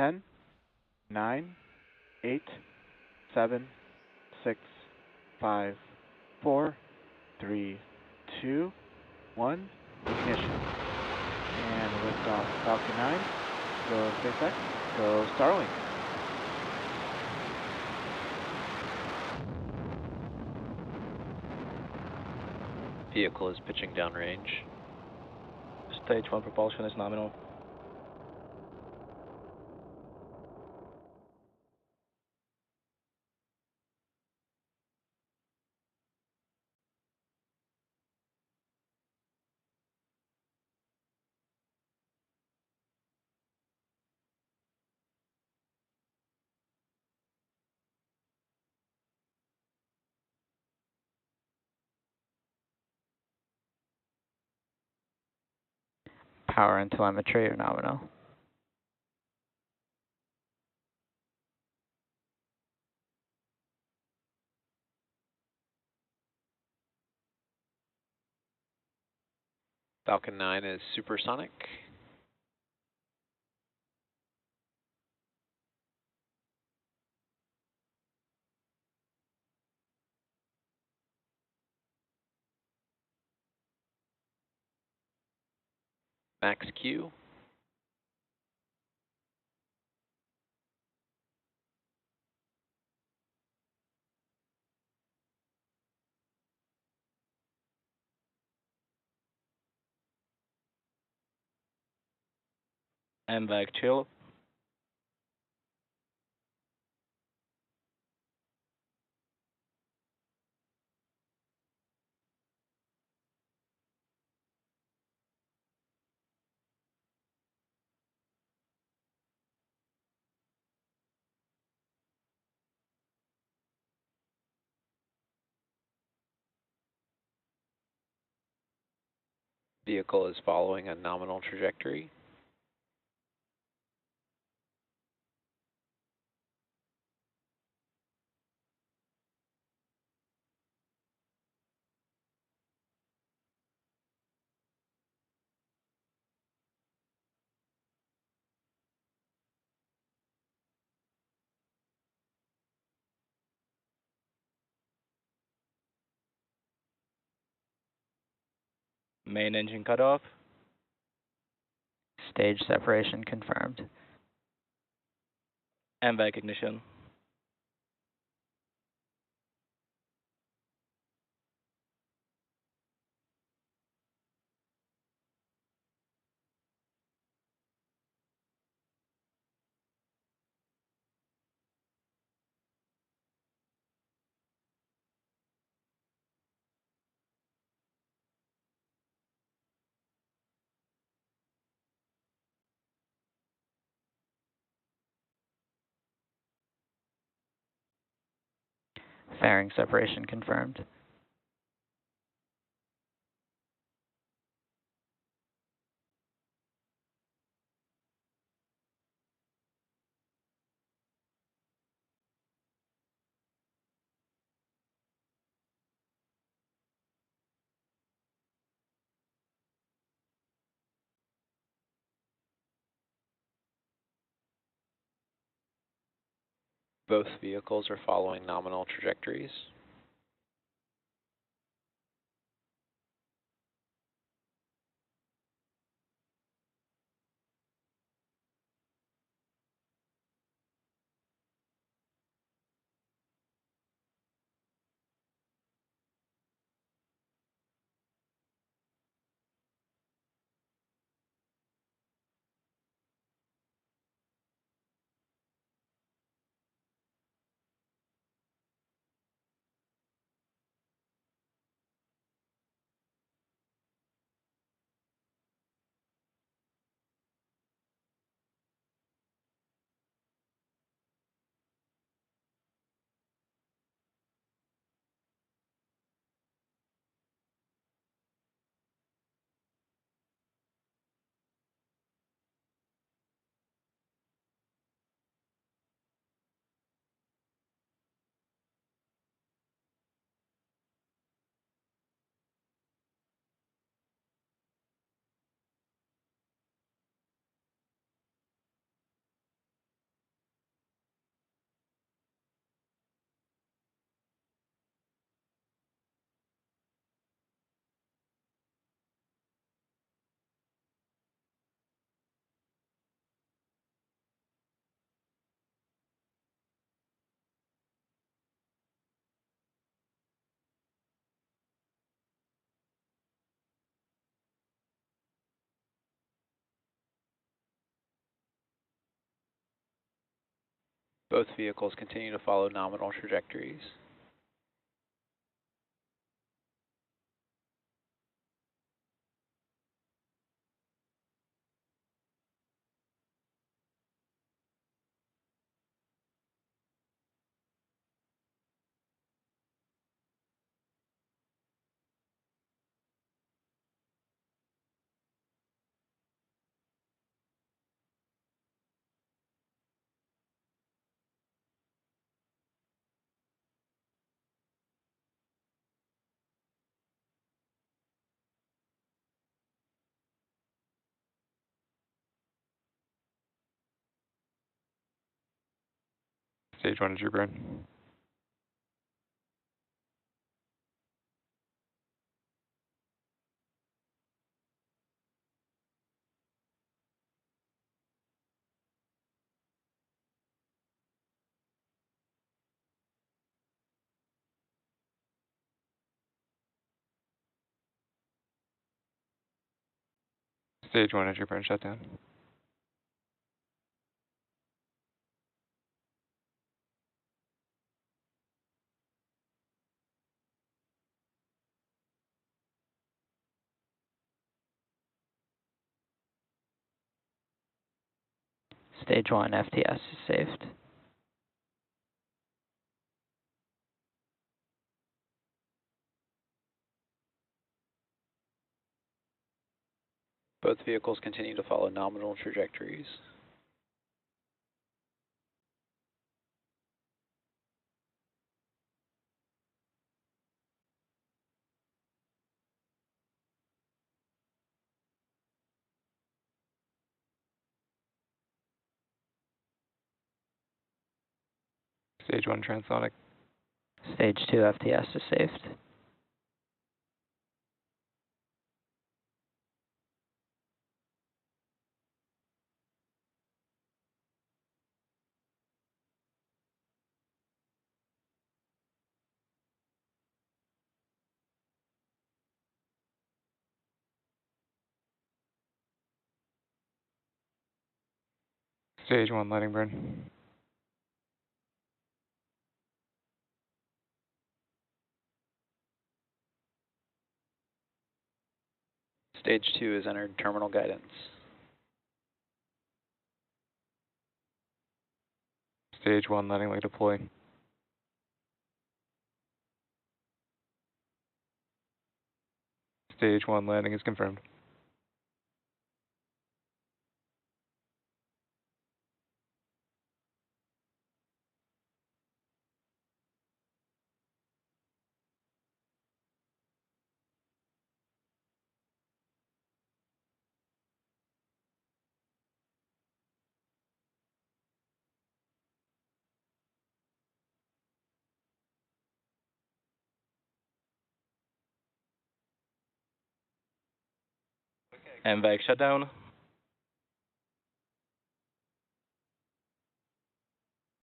10, 9, 8, 7, 6, 5, 4, 3, 2, 1, ignition. And liftoff Falcon 9, go SpaceX, go Starlink. Vehicle is pitching downrange. Stage 1 propulsion is nominal. Power and telemetry are nominal. Falcon 9 is supersonic. Max Q. MVAC chill. Vehicle is following a nominal trajectory. Main engine cutoff. Stage separation confirmed. MVAC ignition. Fairing separation confirmed. Both vehicles are following nominal trajectories. Both vehicles continue to follow nominal trajectories. Stage 1 is your burn. Stage 1 is your burn shutdown. Stage 1 FTS is saved. Both vehicles continue to follow nominal trajectories. Stage 1 transonic. Stage 2 FTS is saved. Stage 1 letting burn. Stage 2 has entered terminal guidance. Stage 1 letting leg deploy. Stage 1 landing is confirmed. MVAC shutdown.